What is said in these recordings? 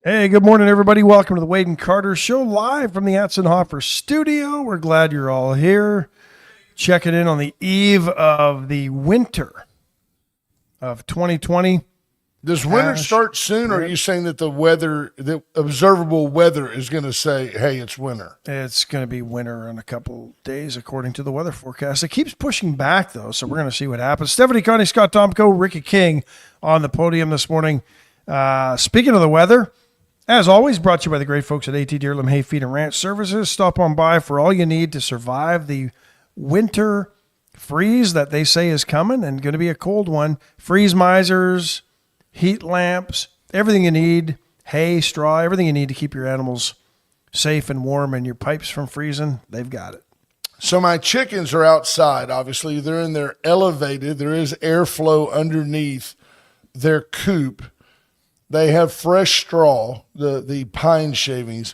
Hey, good morning, everybody. Welcome to the Wade and Carter Show, live from the Atzenhofer studio. We're glad you're all here, checking in on the eve of the winter of 2020. Does winter start soon, or are you saying that the observable weather is going to say, hey, it's winter? It's going to be winter in a couple days, according to the weather forecast. It keeps pushing back, though, so we're going to see what happens. Stephanie Connie, Scott Tomko, Ricky King on the podium this morning. Speaking of the weather, as always, brought to you by the great folks at AT Deerlam Hay Feed and Ranch Services. Stop on by for all you need to survive the winter freeze that they say is coming and going to be a cold one. Freeze misers, heat lamps, everything you need, hay, straw, everything you need to keep your animals safe and warm and your pipes from freezing, they've got it. So my chickens are outside, obviously. They're in their elevated. There is airflow underneath their coop. They have fresh straw, the pine shavings.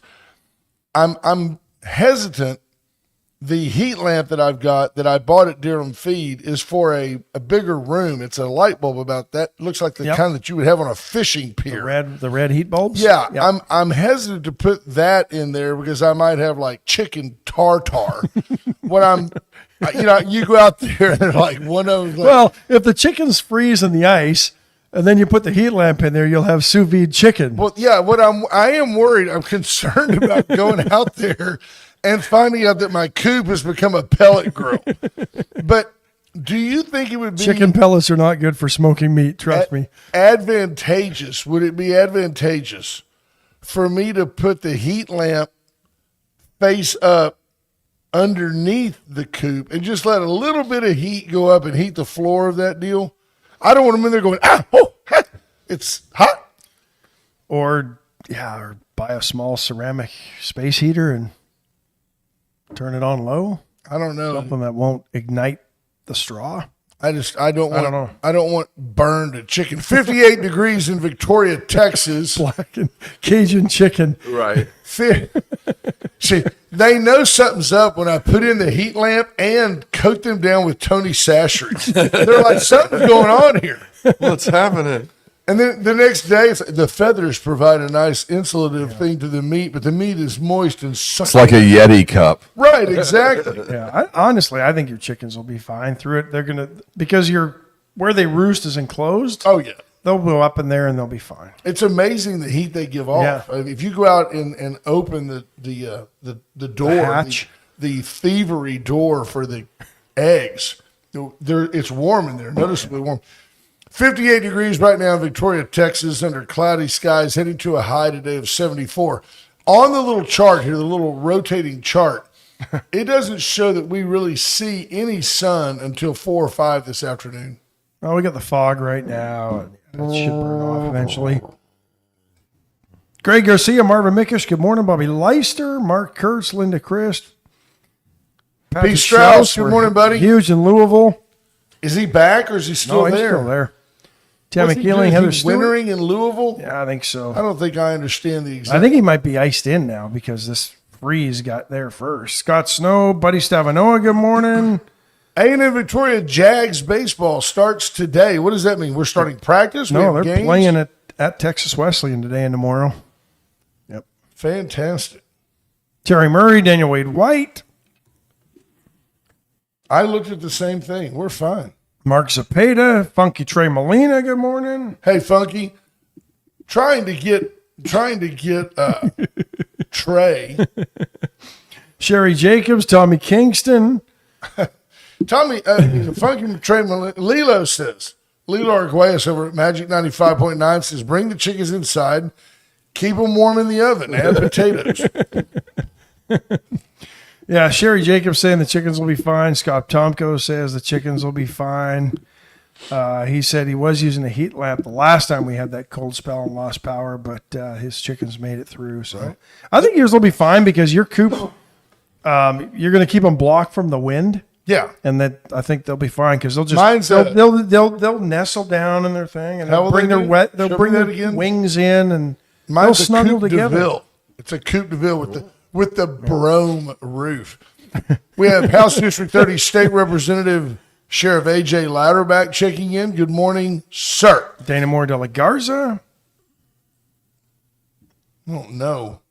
I'm hesitant. The heat lamp that I've got that I bought at Deerlam Feed is for a bigger room. It's a light bulb about that. Looks like the kind that you would have on a fishing pier. The red heat bulbs? Yeah. Yep. I'm hesitant to put that in there because I might have like chicken tartar. You go out there and they're like one of them. Like, well, if the chickens freeze in the ice, and then you put the heat lamp in there, you'll have sous vide chicken. Well, yeah, I am worried. I'm concerned about going out there and finding out that my coop has become a pellet grill. But do you think it would be... Chicken pellets are not good for smoking meat, trust me. Advantageous. Would it be advantageous for me to put the heat lamp face up underneath the coop and just let a little bit of heat go up and heat the floor of that deal? I don't want them in there going, it's hot. Or buy a small ceramic space heater and turn it on low. I don't know. Something that won't ignite the straw. I don't want burned chicken. 58 degrees in Victoria, Texas. Blackened Cajun chicken. Right. See, they know something's up when I put in the heat lamp and coat them down with Tony Sachery. They're like, something's going on here. What's happening? And then the next day, the feathers provide a nice insulative thing to the meat, but the meat is moist and sucky. It's like a Yeti cup. Right, exactly. I think your chickens will be fine through it. They're gonna because where they roost is enclosed. Oh yeah, they'll go up in there and they'll be fine. It's amazing the heat they give off. Yeah. If you go out and open the door, hatch. the thievery door for the eggs, it's warm in there, noticeably warm. 58 degrees right now in Victoria, Texas, under cloudy skies, heading to a high today of 74. On the little chart here, the little rotating chart, it doesn't show that we really see any sun until 4 or 5 this afternoon. Oh, we got the fog right now. It should burn off eventually. Greg Garcia, Marvin Mickish, good morning. Bobby Leister, Mark Kurtz, Linda Christ. Pete Strauss, good morning, buddy. Huge in Louisville. Is he back or is he still there? He's still there. Tammy Keeling, Heather Stewart. Wintering in Louisville? Yeah, I think so. I don't think I understand the exact. I think he might be iced in now because this freeze got there first. Scott Snow, Buddy Stavanoa, good morning. A&M Victoria Jags baseball starts today. What does that mean? We're starting practice? No, they're playing at Texas Wesleyan today and tomorrow. Yep. Fantastic. Terry Murray, Daniel Wade White. I looked at the same thing. We're fine. Mark Zapata, Funky Trey Molina, good morning. Hey, Funky, trying to get Trey. Sherry Jacobs, Tommy Kingston. Tommy, Funky Trey Molina. Lilo Arguelles over at Magic 95.9 says, bring the chickens inside, keep them warm in the oven, add potatoes. Yeah, Sherry Jacobs saying the chickens will be fine. Scott Tomko says the chickens will be fine. He said he was using a heat lamp the last time we had that cold spell and lost power, but his chickens made it through. So right. I think yours will be fine because your coop, you're going to keep them blocked from the wind. Yeah, and that I think they'll be fine because they'll nestle down in their thing and they'll bring their wings in and they'll snuggle together. It's a coupe de ville with the brome roof. We have House District 30 State Representative Sheriff A.J. Louderback checking in. Good morning, sir. Dana Moore de la Garza. I don't know.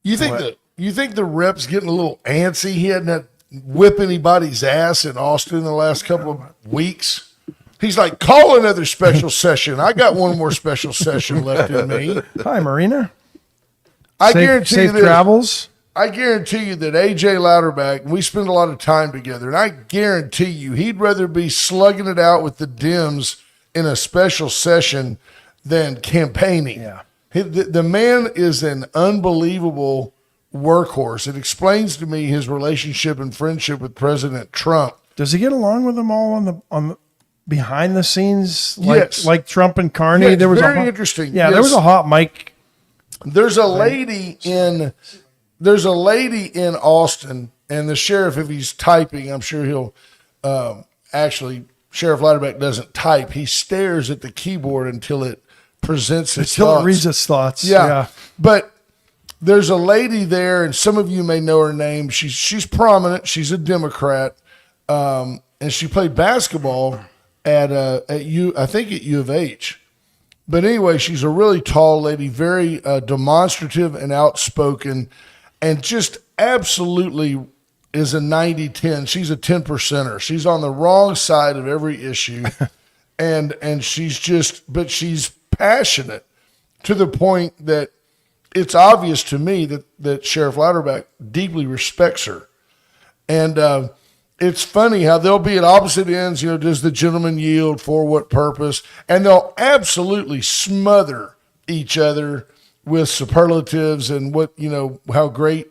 You think the rep's getting a little antsy? He hadn't had whip anybody's ass in Austin in the last couple of weeks. He's like, call another special session. I got one more special session left in me. Hi, Marina. I guarantee safe you this. travels. I guarantee you that AJ Louderback, we spend a lot of time together, and I guarantee you he'd rather be slugging it out with the Dems in a special session than campaigning. Yeah. The man is an unbelievable workhorse. It explains to me his relationship and friendship with President Trump. Does he get along with them all on the behind the scenes, Yes. like Trump and Carney? Yeah, there was very interesting. Yeah, Yes. there was a hot mic. There's a lady in Austin, and the sheriff, if he's typing, I'm sure he'll actually. Sheriff Louderback doesn't type; he stares at the keyboard until it presents its Until thoughts. it reads its thoughts. Yeah. But there's a lady there, and some of you may know her name. She's prominent. She's a Democrat, and she played basketball at U of H. But anyway, she's a really tall lady, very demonstrative and outspoken, and just absolutely is a 90-10. She's a 10%er. She's on the wrong side of every issue, and but she's passionate to the point that it's obvious to me that Sheriff Louderback deeply respects her. And it's funny how they'll be at opposite ends. Does the gentleman yield, for what purpose? And they'll absolutely smother each other with superlatives and how great,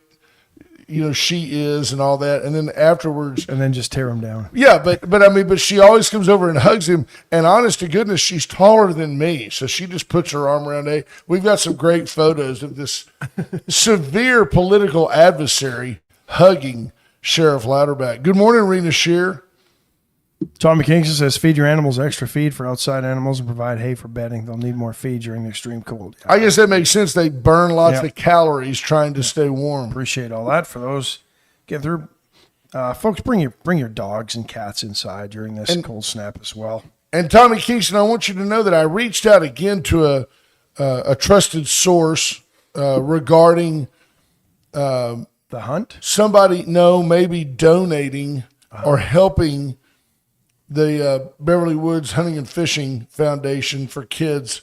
she is and all that. And then afterwards, And then just tear them down. yeah, but she always comes over and hugs him. And honest to goodness, she's taller than me. So she just puts her arm around A. We've got some great photos of this severe political adversary hugging Sheriff Louderback. Good morning, Rena Shear. Tommy Kingston says, feed your animals extra feed for outside animals and provide hay for bedding. They'll need more feed during the extreme cold. Yeah, I guess that makes sense. They burn lots Yeah. of calories trying to stay warm. appreciate all that. For those getting through, folks, bring your dogs and cats inside during this cold snap as well. And Tommy Kingston, I want you to know that I reached out again to a trusted source regarding The hunt? somebody, maybe donating or helping the Beverly Woods Hunting and Fishing Foundation for kids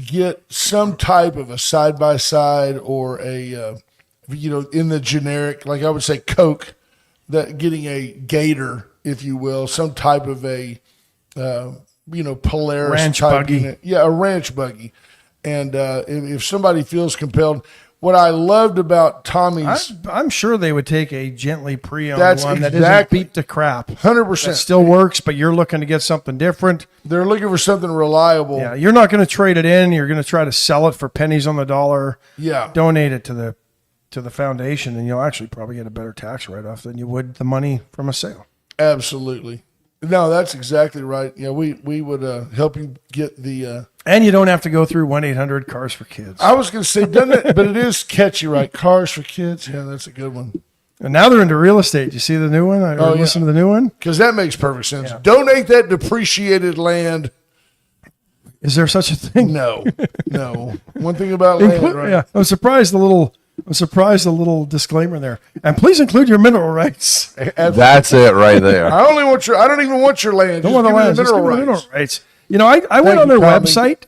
get some type of a side-by-side or a, in the generic, like I would say Coke, that getting a gator, if you will, some type of a, Polaris Ranch type buggy. unit. Yeah, a ranch buggy. And if somebody feels compelled, what I loved about Tommy's, I'm sure they would take a gently pre-owned That's one that isn't exactly- beat to crap. 100%. That still works, but you're looking to get something different. They're looking for something reliable. Yeah, you're not going to trade it in. You're going to try to sell it for pennies on the dollar. Yeah. Donate it to the foundation, and you'll actually probably get a better tax write-off than you would the money from a sale. Absolutely. No, that's exactly right. We would help you get the. And you don't have to go through 1-800 Cars for Kids. I was going to say, doesn't it? But it is catchy, right? Cars for Kids. Yeah, that's a good one. And now they're into real estate. You see the new one? Oh, yeah. Listen to the new one? Because that makes perfect sense. Yeah. Donate that depreciated land. Is there such a thing? No. One thing about land, right? Yeah, I'm surprised the little disclaimer there. And please include your mineral rights. That's it right there. I don't even want your land. Don't Just want the give me land, the just give mineral me the rights. mineral rights. I went Thank on their you, Tommy. website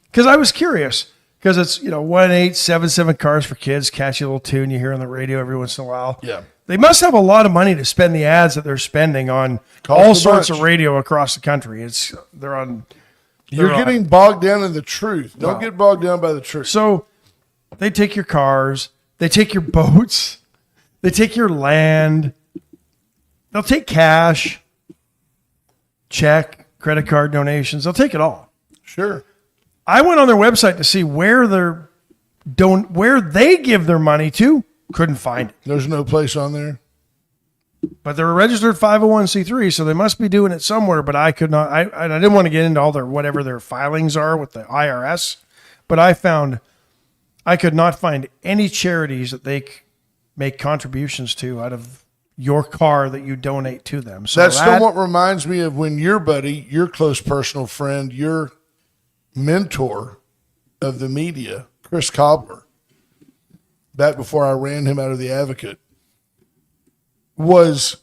because I was curious. Because it's 1-877 Cars for Kids, catchy little tune you hear on the radio every once in a while. Yeah. They must have a lot of money to spend the ads that they're spending on Cost all a sorts bunch. of radio across the country. You're getting bogged down in the truth. Don't Wow. get bogged down by the truth. So they take your cars, they take your boats, they take your land, they'll take cash, check, credit card donations, they'll take it all. Sure. I went on their website to see where they give their money to. Couldn't find it. There's no place on there. But they're a registered 501c3, so they must be doing it somewhere. But I could not. I didn't want to get into all whatever their filings are with the IRS. But I could not find any charities that they make contributions to out of your car that you donate to them. So That somewhat reminds me of when your buddy, your close personal friend, your mentor, of the media, Chris Cobbler, back before I ran him out of the Advocate, was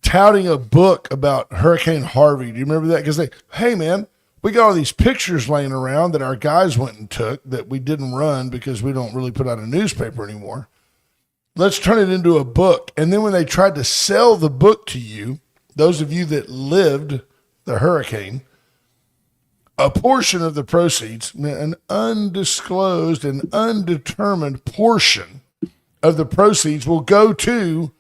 touting a book about Hurricane Harvey. Do you remember that? Because hey man, we got all these pictures laying around that our guys went and took that we didn't run because we don't really put out a newspaper anymore. Let's turn it into a book. And then when they tried to sell the book to you, those of you that lived the hurricane, a portion of the proceeds, an undisclosed and undetermined portion of the proceeds will go to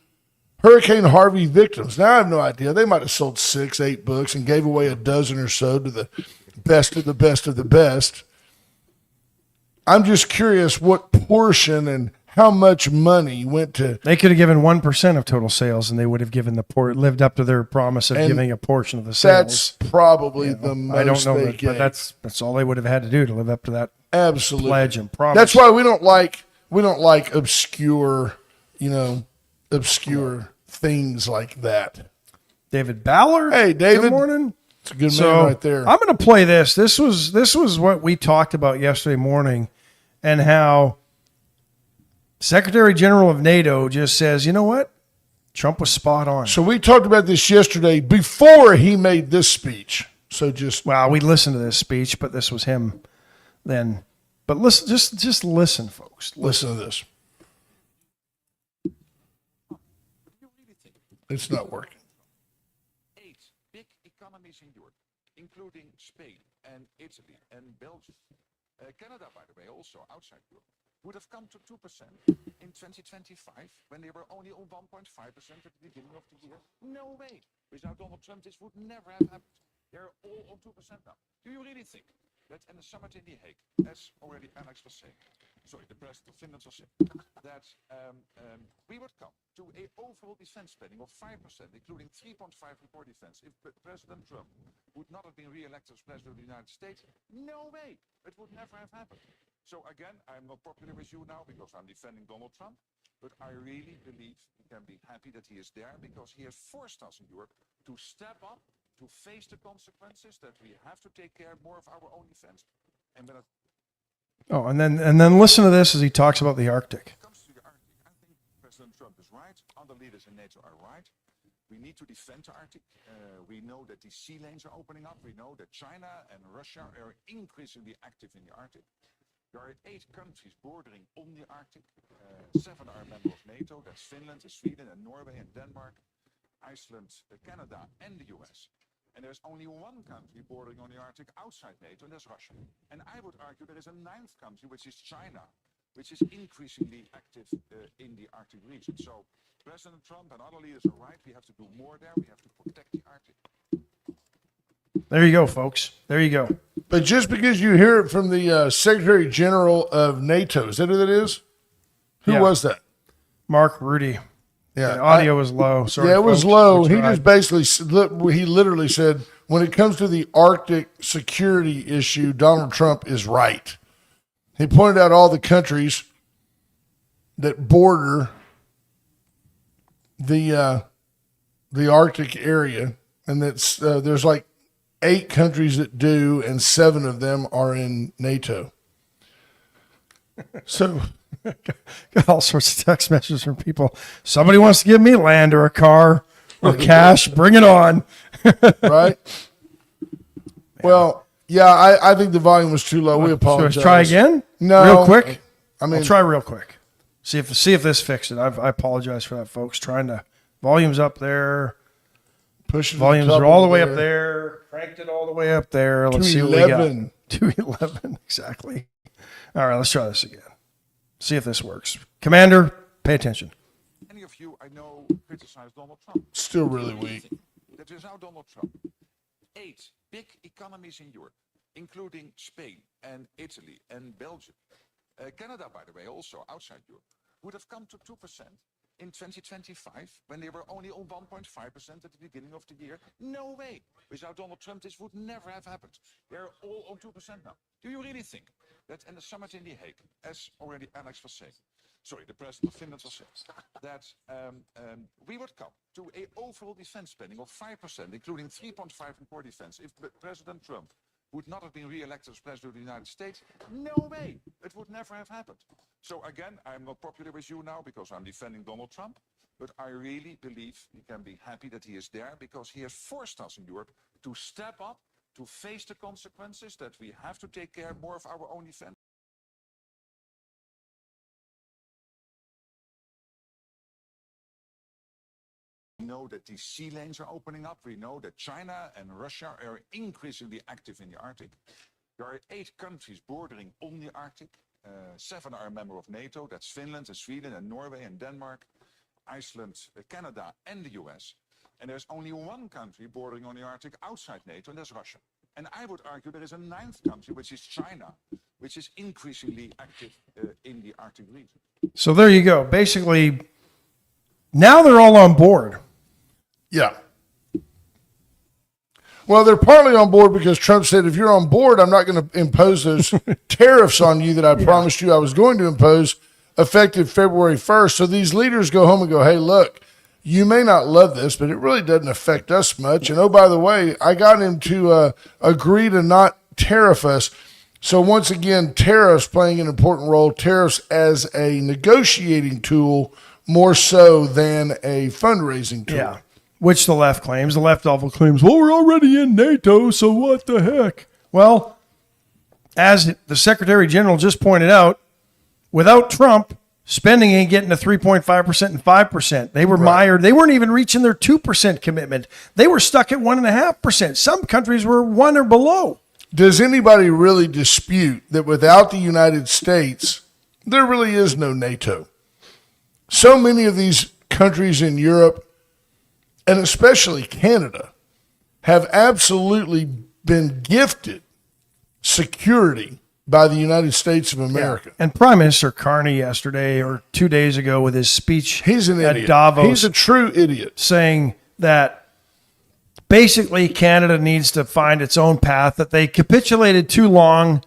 Hurricane Harvey victims. Now I have no idea. They might have sold 6, 8 books and gave away a dozen or so to the best of the best of the best. I'm just curious what portion and how much money went to. They could have given 1% of total sales, and they would have given lived up to their promise of giving a portion of the sales. That's probably the most I don't know, they but gave. that's all they would have had to do to live up to that Absolutely pledge and promise. That's why we don't like obscure, obscure things like that. David Ballard. Hey, David. Good morning. It's a good man right there. I'm going to play this. This was what we talked about yesterday morning, and how Secretary General of NATO just says, you know what? Trump was spot on. So we talked about this yesterday before he made this speech. So we listened to this speech, but this was him then. But listen, just listen, folks. Listen to this. It's not working. 8 big economies in Europe, including Spain and Italy and Belgium. Canada, by the way, also outside Europe, would have come to 2% in 2025 when they were only on 1.5% at the beginning of the year. No way. Without Donald Trump, this would never have happened. They're all on 2% now. Do you really think that in the summit in The Hague, as already Alex was saying, the president of Finland was saying, that we would come to an overall defense spending of 5%, including 3.5% for defense, if President Trump would not have been re-elected as president of the United States? No way. It would never have happened. So again, I'm not popular with you now because I'm defending Donald Trump, but I really believe we can be happy that he is there because he has forced us in Europe to step up, to face the consequences, that we have to take care more of our own defense. And when it and then listen to this as he talks about the Arctic. comes to the Arctic, I think President Trump is right. Other leaders in NATO are right. We need to defend the Arctic. We know that the sea lanes are opening up. We know that China and Russia are increasingly active in the Arctic. There are 8 countries bordering on the Arctic. 7 are members of NATO. That's Finland, Sweden, and Norway, and Denmark, Iceland, Canada, and the US. And there's only 1 country bordering on the Arctic outside NATO, and that's Russia. And I would argue there is a 9th country, which is China, which is increasingly active in the Arctic region. So President Trump and other leaders are right. We have to do more there. We have to protect the Arctic. There you go, folks. There you go. But just because you hear it from the Secretary General of NATO, is that who that is? Who was that? Mark Rudy. Yeah, The audio was low. Sorry, it was folks. low. We He tried. just basically, he literally said, when it comes to the Arctic security issue, Donald Trump is right. He pointed out all the countries that border the Arctic area, and that's there's like 8 countries that do, and 7 of them are in NATO. So Got all sorts of text messages from people. Somebody wants to give me land or a car or cash. Bring it on. right? Well, yeah, I think the volume was too low. We So apologize. let's try again? No, Real quick? I mean, I'll try real quick. See if this fixed it. I apologize for that, folks. Trying to volumes up there. push it to Volumes top are all the over way there. up there. Cranked it all the way up there. Let's see what we got. 211. 211, exactly. All right, let's try this again. See if this works. Commander, pay attention. Many of you, I know, criticize Donald Trump. Still really weak. That without Donald Trump, 8 big economies in Europe, including Spain and Italy and Belgium, Canada, by the way, also outside Europe, would have come to 2% in 2025 when they were only on 1.5% at the beginning of the year. No way. Without Donald Trump, this would never have happened. They're all on 2% now. Do you really think that in the summit in The Hague, as already Alex was saying, the president of Finland was saying, that we would come to an overall defense spending of 5%, including 3.5% for defense, if President Trump would not have been re-elected as president of the United States, no way, it would never have happened. So again, I'm not popular with you now because I'm defending Donald Trump, but I really believe we can be happy that he is there because he has forced us in Europe to step up, to face the consequences, that we have to take care more of our own defense. We know that these sea lanes are opening up. We know that China and Russia are increasingly active in the Arctic. There are 8 countries bordering on the Arctic. 7 are a member of NATO. That's Finland and Sweden and Norway and Denmark, Iceland, Canada and the US. And there's only one country bordering on the Arctic outside NATO, and that's Russia. And I would argue there is a 9th country, which is China, which is increasingly active in the Arctic region. So there you go. Basically, now they're all on board. Yeah. Well, they're partly on board because Trump said, if you're on board, I'm not going to impose those tariffs on you that I promised you I was going to impose effective February 1st. So these leaders go home and go, hey, look, you may not love this, but it really doesn't affect us much. And oh, by the way, I got him to agree to not tariff us. So once again, tariffs playing an important role, tariffs as a negotiating tool more so than a fundraising tool. Yeah. Which the left claims. The left also claims, well, we're already in NATO, so what the heck? Well, as the Secretary General just pointed out, without Trump, spending ain't getting to 3.5% and 5%. They were mired. They weren't even reaching their 2% commitment. They were stuck at 1.5%. Some countries were 1 or below. Does anybody really dispute that without the United States, there really is no NATO? So many of these countries in Europe, and especially Canada, have absolutely been gifted security by the United States of America. And Prime Minister Carney yesterday or 2 days ago with his speech He's an at idiot. Davos, He's a true idiot. saying that basically Canada needs to find its own path, that they capitulated too long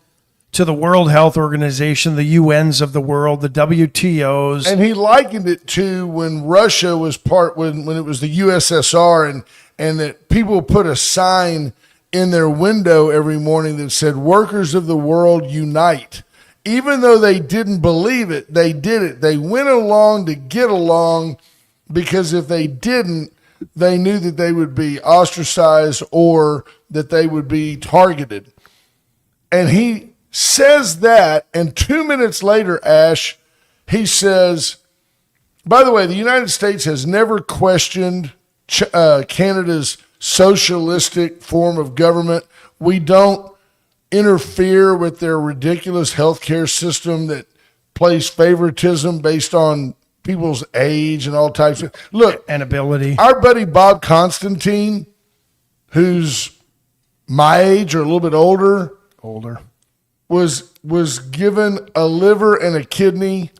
to the World Health Organization, the UNs of the world, the WTOs. And he likened it to when Russia was when it was the USSR and that people put a sign in their window every morning that said, workers of the world unite. Even though they didn't believe it, they did it. They went along to get along because if they didn't, they knew that they would be ostracized or that they would be targeted. And he says that, and 2 minutes later, Ash, he says, by the way, the United States has never questioned Canada's socialistic form of government. We don't interfere with their ridiculous healthcare system that plays favoritism based on people's age and all types of look and ability. Our buddy Bob Constantine, who's my age or a little bit older, was given a liver and a kidney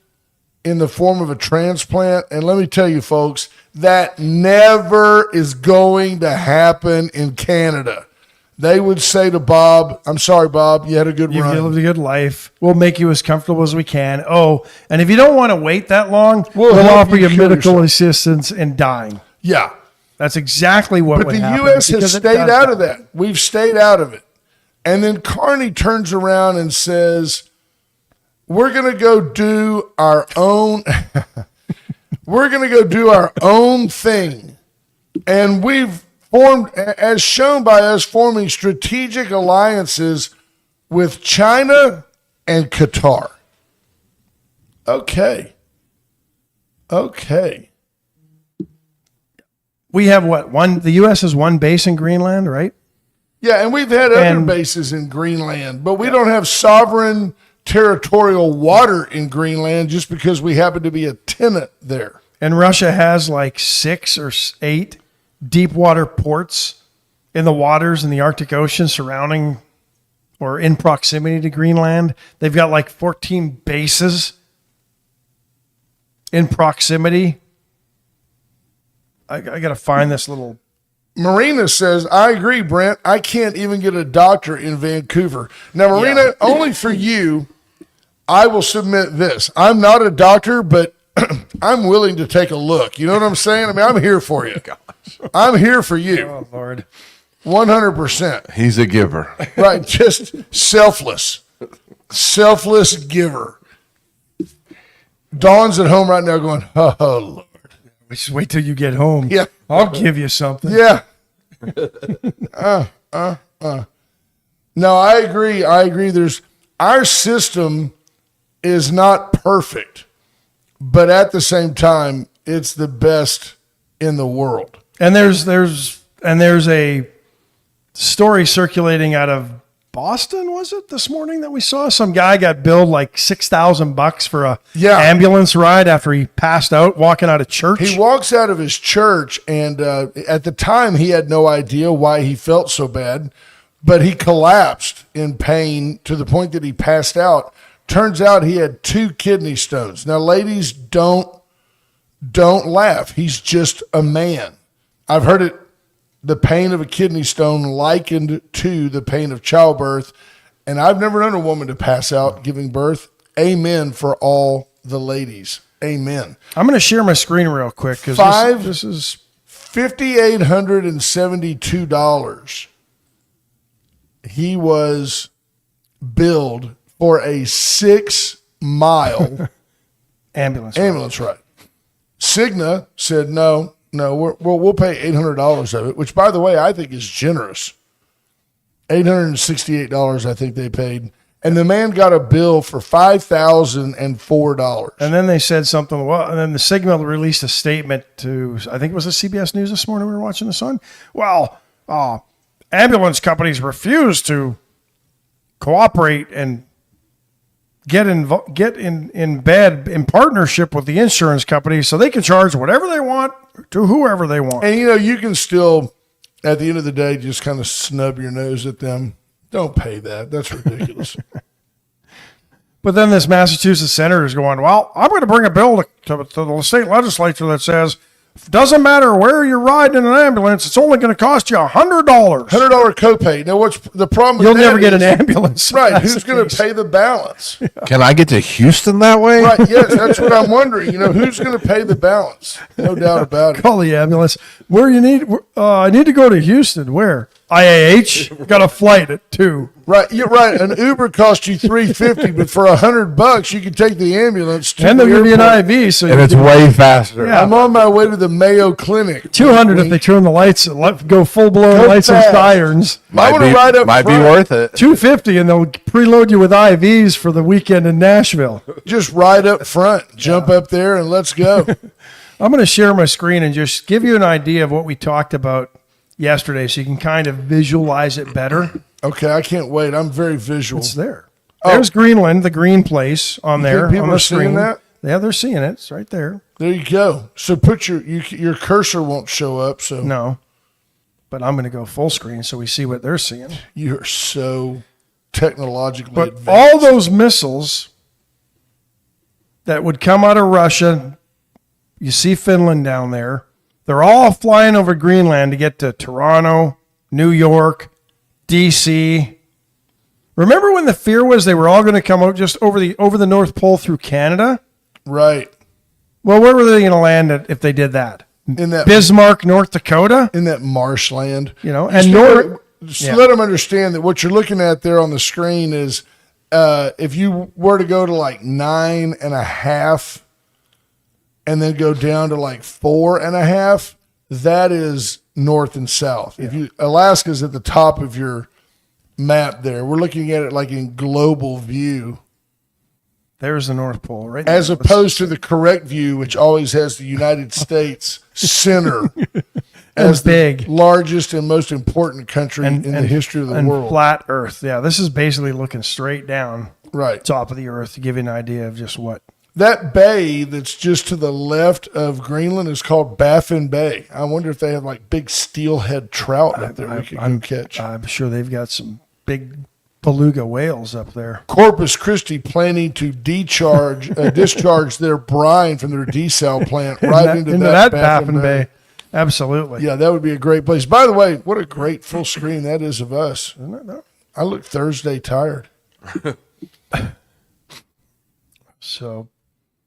in the form of a transplant. And let me tell you, folks, that never is going to happen in Canada. They would say to Bob, I'm sorry, Bob, you had a good run. You lived a good life. We'll make you as comfortable as we can. Oh, and if you don't want to wait that long, we'll offer you medical assistance in dying. Yeah. That's exactly what would happen. But the U.S. has stayed out of that. We've stayed out of it. And then Carney turns around and says, we're going to go do our own we're going to go do our own thing. And we've formed, as shown by us, forming strategic alliances with China and Qatar. Okay. We have the U.S. has one base in Greenland, right? Yeah, and we've had other bases in Greenland, but we don't have sovereign territorial water in Greenland just because we happen to be a tenant there. And Russia has like 6 or 8 deep water ports in the waters in the Arctic Ocean surrounding or in proximity to Greenland. They've got like 14 bases in proximity. I got to find this little. Marina says, I agree, Brent. I can't even get a doctor in Vancouver. Now, Marina, only for you, I will submit this. I'm not a doctor, but I'm willing to take a look. You know what I'm saying? I mean, I'm here for you. I'm here for you. Oh, Lord. 100%. He's a giver. Right, just selfless giver. Dawn's at home right now going, oh, Lord. Just wait till you get home. Yeah. I'll give you something. Yeah. No, I agree. Our system is not perfect, but at the same time, it's the best in the world. And there's a story circulating out of Boston, was it this morning that we saw? Some guy got billed like $6,000 for a ambulance ride after he passed out walking out of church. He walks out of his church, and at the time he had no idea why he felt so bad, but he collapsed in pain to the point that he passed out. Turns out he had 2 kidney stones. Now, ladies, don't laugh. He's just a man. I've heard it. The pain of a kidney stone likened to the pain of childbirth. And I've never known a woman to pass out giving birth. Amen for all the ladies. Amen. I'm going to share my screen real quick because this is $5,872. He was billed for a 6-mile ambulance ride. Cigna said no. We'll pay $800 of it, which, by the way, I think is generous. $868, I think they paid. And the man got a bill for $5,004. And then they said something. Well, and then the Cigna released a statement to, I think it was the CBS News this morning we were watching this on. Well, ambulance companies refuse to cooperate and get in bed in partnership with the insurance companies so they can charge whatever they want to whoever they want. And, you can still, at the end of the day, just kind of snub your nose at them. Don't pay that. That's ridiculous. But then this Massachusetts senator is going, well, I'm going to bring a bill to the state legislature that says, doesn't matter where you're riding in an ambulance, it's only going to cost you $100. $100 copay. Now, what's the problem with You'll that never get is- an ambulance. Right. That's Who's the going case. to pay the balance? Can I get to Houston that way? Right. Yes, that's what I'm wondering. Who's going to pay the balance? No doubt about it. Call the ambulance. Where you need? I need to go to Houston. Where? IAH. Got a flight at 2. Right. You're right. An Uber costs you $350, but for $100, you can take the ambulance to And the they'll give you an airport. IV. So And it's way faster. Yeah. I'm on my way to the Mayo Clinic. 200 if they turn the lights, go full blown Go lights fast. and sirens. I want to ride up Might be front. worth it. 250 and they'll preload you with IVs for the weekend in Nashville. Just ride up front, jump up there, and let's go. I'm going to share my screen and just give you an idea of what we talked about yesterday so you can kind of visualize it better. Okay, I can't wait. I'm very visual. It's there. There's Greenland, the green place on You think there people on are the seeing screen. that? Yeah, they're seeing it. It's right there. There you go. So put your cursor won't show up. So No, but I'm going to go full screen so we see what they're seeing. you're so technologically But advanced. all those missiles that would come out of Russia, you see Finland down there, they're all flying over Greenland to get to Toronto, New York, D.C. Remember when the fear was they were all going to come out just over the North Pole through Canada? Right. Well, where were they going to land if they did that? In that Bismarck, North Dakota? in that marshland. And Just let them understand that what you're looking at there on the screen is if you were to go to like 9.5 and then go down to like 4.5, that is north and south. If you Alaska's at the top of your map there. We're looking at it like in global view. There's the North Pole, right there. As opposed to the correct view, which always has the United States center as big. the largest and most important country in the history of the and world. flat Earth. Yeah, this is basically looking straight down Right. top of the Earth to give you an idea of just what. That bay that's just to the left of Greenland is called Baffin Bay. I wonder if they have like big steelhead trout up there we could go catch. I'm sure they've got some big beluga whales up there. Corpus Christi planning to discharge their brine from their desal plant right into that Baffin Bay. Absolutely. Yeah, that would be a great place. By the way, what a great full screen that is of us. I look Thursday tired. So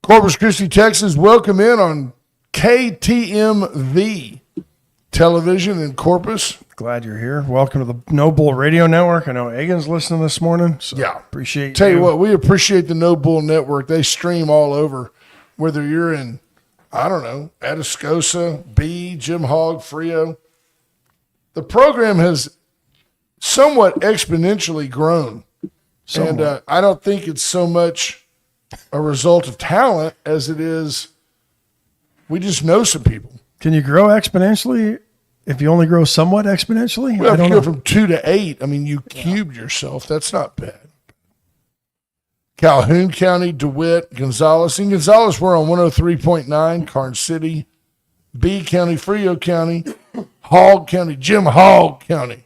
Corpus Christi, Texas, welcome in on KTMV. television in Corpus. Glad you're here. Welcome to the No Bull Radio Network. I know Egan's listening this morning. So Yeah. appreciate Tell you what, we appreciate the No Bull Network. They stream all over, whether you're in, I don't know, Atascosa, B, Jim Hogg, Frio. The program has somewhat exponentially grown. And I don't think it's so much a result of talent as it is we just know some people. Can you grow exponentially if you only grow somewhat exponentially? Well, I if don't you know. go from 2 to 8, I mean, you cubed yourself. That's not bad. Calhoun County, DeWitt, Gonzales. In Gonzales, we're on 103.9, Karnes City, B County, Frio County, Hogg County, Jim Hogg County.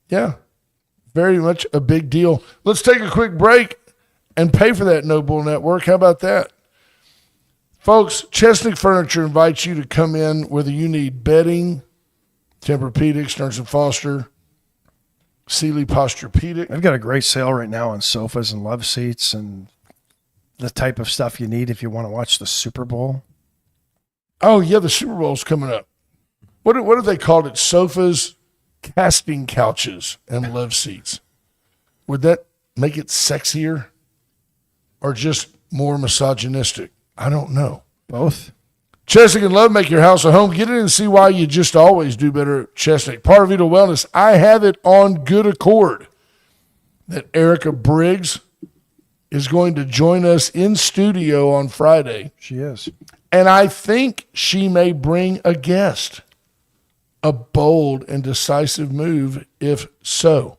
Yeah, very much a big deal. Let's take a quick break and pay for that No Bull Network. How about that? Folks, Chesnick Furniture invites you to come in whether you need bedding, Tempur-Pedic, Stearns & Foster, Sealy Posturepedic. I've got a great sale right now on sofas and love seats and the type of stuff you need if you want to watch the Super Bowl. Oh, yeah, the Super Bowl's coming up. What have they called it? Sofas, casting couches, and love seats. Would that make it sexier or just more misogynistic? I don't know. Both. Chesnick and Love make your house a home. Get in and see why you just always do better at Chesnick. Parvita Wellness, I have it on good accord that Erica Briggs is going to join us in studio on Friday. She is. And I think she may bring a guest. A bold and decisive move, if so.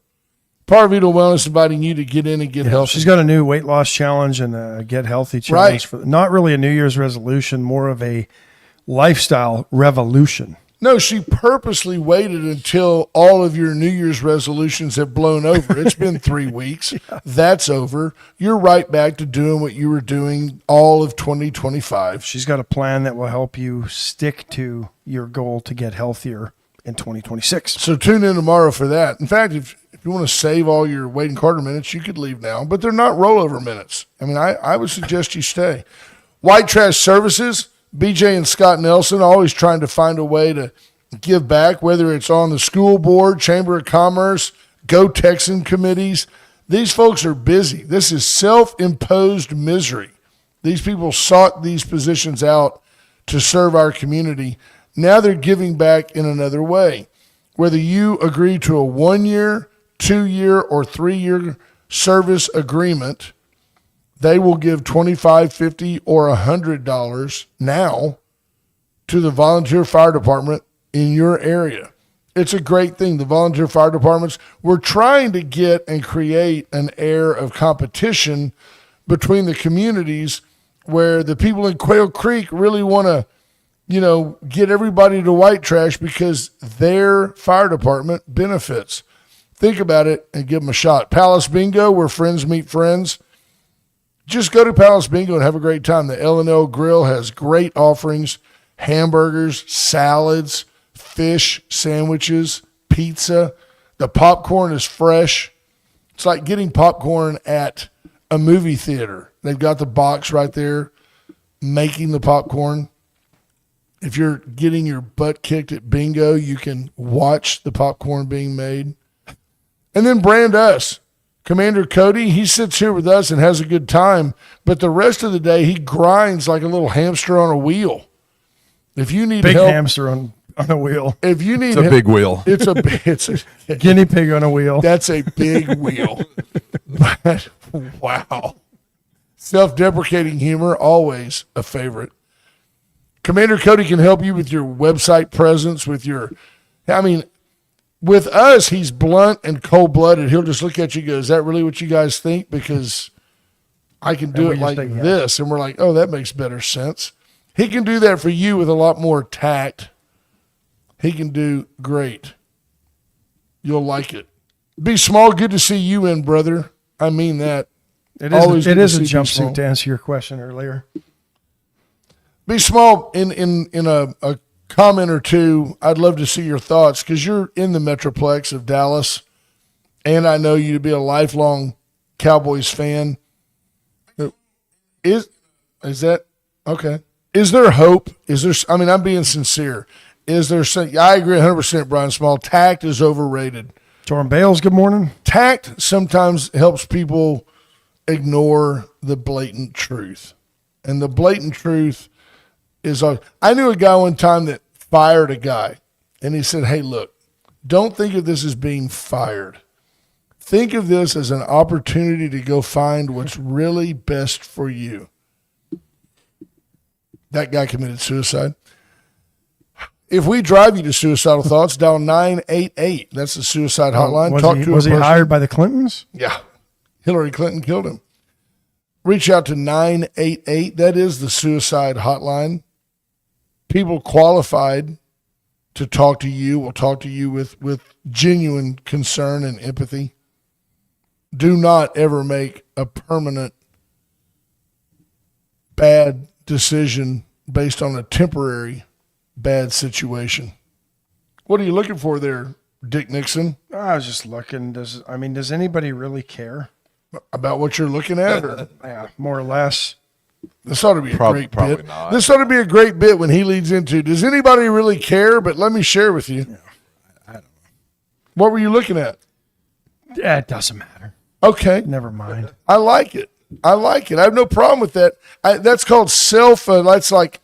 Parvita Wellness inviting you to get in and get healthy. She's got a new weight loss challenge and a get healthy challenge. For not really a New Year's resolution, more of a lifestyle revolution. No, she purposely waited until all of your New Year's resolutions have blown over. It's been 3 weeks. That's over. You're right back to doing what you were doing all of 2025. She's got a plan that will help you stick to your goal to get healthier in 2026. So tune in tomorrow for that. In fact, if you want to save all your Wade and Carter minutes, you could leave now, but they're not rollover minutes. I mean, I would suggest you stay. White Trash Services, BJ and Scott Nelson, always trying to find a way to give back, whether it's on the school board, Chamber of Commerce, Go Texan committees. These folks are busy. This is self-imposed misery. These people sought these positions out to serve our community. Now they're giving back in another way. Whether you agree to a 1-year, 2-year, or 3-year service agreement, they will give $25, $50, or $100 now to the volunteer fire department in your area. It's a great thing. The volunteer fire departments, we're trying to get and create an air of competition between the communities where the people in Quail Creek really want to, get everybody to White Trash because their fire department benefits. Think about it and give them a shot. Palace Bingo, where friends meet friends. Just go to Palace Bingo and have a great time. The L&L Grill has great offerings, hamburgers, salads, fish, sandwiches, pizza. The popcorn is fresh. It's like getting popcorn at a movie theater. They've got the box right there making the popcorn. If you're getting your butt kicked at bingo, you can watch the popcorn being made. And then brand us. Commander Cody, he sits here with us and has a good time, but the rest of the day he grinds like a little hamster on a wheel. If you need Big help, hamster on a wheel. if you need It's a big wheel. it's a Guinea pig on a wheel. that's a big wheel. But wow. Self-deprecating humor, always a favorite. Commander Cody can help you with your website presence, with us, he's blunt and cold-blooded. He'll just look at you and go, is that really what you guys think? Because I can do we it just like think, yeah. this. And we're like, oh, that makes better sense. He can do that for you with a lot more tact. He can do great. You'll like it. Be Small, good to see you in, brother. I mean that. It Always is, good it to is a see Be Small. jumpsuit to answer your question earlier. Be Small, in a comment or two, I'd love to see your thoughts because you're in the Metroplex of Dallas, and I know you to be a lifelong Cowboys fan. Is that okay? Is there hope? I'm being sincere. Is there some, I agree 100%, Brian Small. Tact is overrated. Torrin Bales, good morning. Tact sometimes helps people ignore the blatant truth. And the blatant truth is, I knew a guy one time that fired a guy, and he said, hey, look, don't think of this as being fired. Think of this as an opportunity to go find what's really best for you. That guy committed suicide. If we drive you to suicidal thoughts, dial 988. That's the suicide hotline. Was he hired by the Clintons? Yeah. Hillary Clinton killed him. Reach out to 988. That is the suicide hotline. People qualified to talk to you will talk to you with genuine concern and empathy. Do not ever make a permanent bad decision based on a temporary bad situation. What are you looking for there, Dick Nixon? I was just looking. Does anybody really care about what you're looking at? Or? Yeah, more or less. This ought to be a great probably bit. not. This ought to be a great bit when he leads into, does anybody really care? But let me share with you. Yeah, I don't know. What were you looking at? Yeah, it doesn't matter. Okay. Never mind. I like it. I have no problem with that. That's called that's like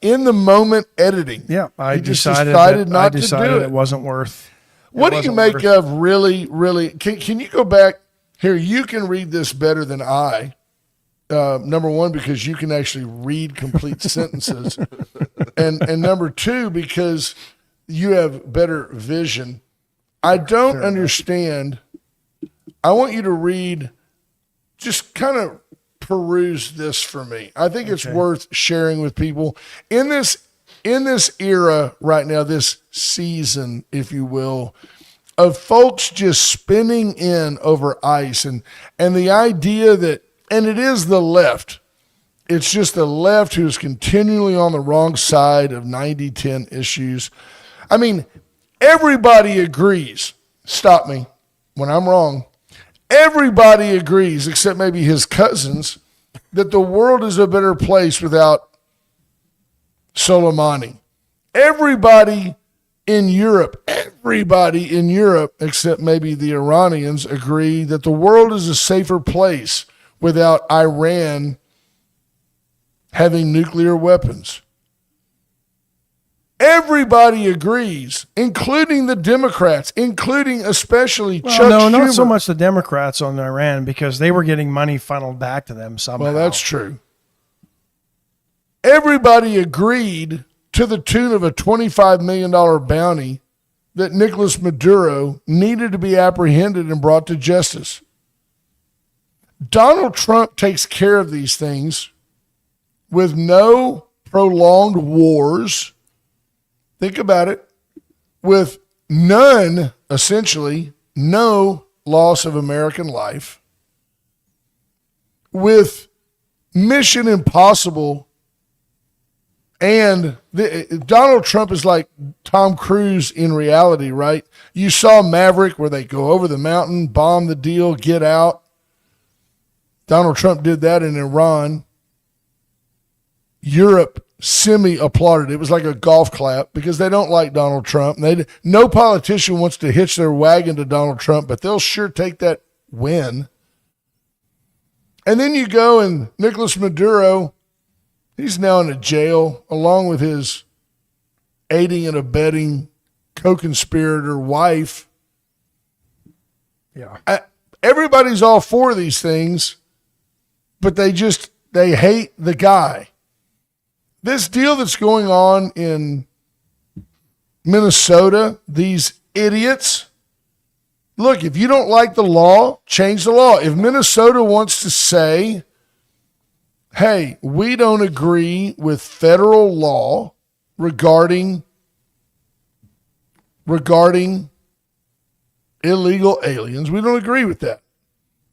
in the moment editing. Yeah, I just decided not to do it. It wasn't worth. What do you make of really? Can you go back here? You can read this better than I. Number one, because you can actually read complete sentences, and number two, because you have better vision. I don't understand. I want you to read, just kind of peruse this for me. I think it's worth sharing with people in this era right now, this season, if you will, of folks just spinning in over ice and the idea that, and it is the left. It's just the left who's continually on the wrong side of 90-10 issues. I mean, everybody agrees. Stop me when I'm wrong. Everybody agrees, except maybe his cousins, that the world is a better place without Soleimani. Everybody in Europe, except maybe the Iranians, agree that the world is a safer place without Iran having nuclear weapons. Everybody agrees, including the Democrats, including especially Chuck Schumer. No, not so much the Democrats on Iran, because they were getting money funneled back to them somehow. Well, that's true. Everybody agreed to the tune of a $25 million bounty that Nicolas Maduro needed to be apprehended and brought to justice. Donald Trump takes care of these things with no prolonged wars. Think about it. With essentially no loss of American life. With Mission Impossible. And Donald Trump is like Tom Cruise in reality, right? You saw Maverick, where they go over the mountain, bomb the deal, get out. Donald Trump did that in Iran. Europe semi-applauded. It was like a golf clap because they don't like Donald Trump. No politician wants to hitch their wagon to Donald Trump, but they'll sure take that win. And then you go and Nicolas Maduro, he's now in a jail along with his aiding and abetting co-conspirator wife. Yeah. Everybody's all for these things, but they hate the guy. This deal that's going on in Minnesota, these idiots, look, if you don't like the law, change the law. If Minnesota wants to say, hey, we don't agree with federal law regarding illegal aliens, we don't agree with that,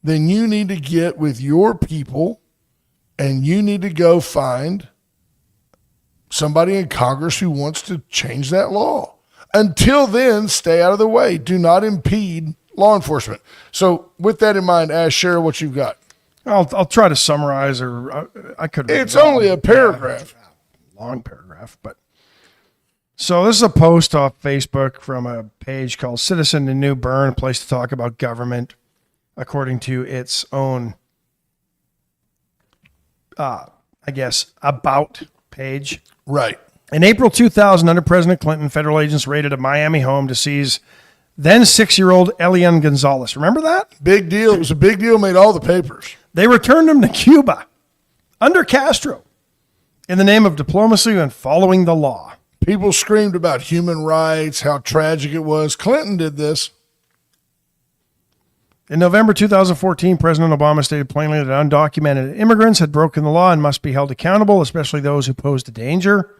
then you need to get with your people and you need to go find somebody in Congress who wants to change that law. Until then, stay out of the way. Do not impede law enforcement. So with that in mind, Ash, share what you've got. I'll try to summarize, or I could. It's only a paragraph. Long paragraph, but So this is a post off Facebook from a page called Citizen in New Bern, a place to talk about government, according to its own, about page. Right. In April 2000, under President Clinton, federal agents raided a Miami home to seize then 6-year-old Elian Gonzalez. Remember that? Big deal. It was a big deal, made all the papers. They returned him to Cuba under Castro in the name of diplomacy and following the law. People screamed about human rights, how tragic it was. Clinton did this. In November 2014, President Obama stated plainly that undocumented immigrants had broken the law and must be held accountable, especially those who posed a danger.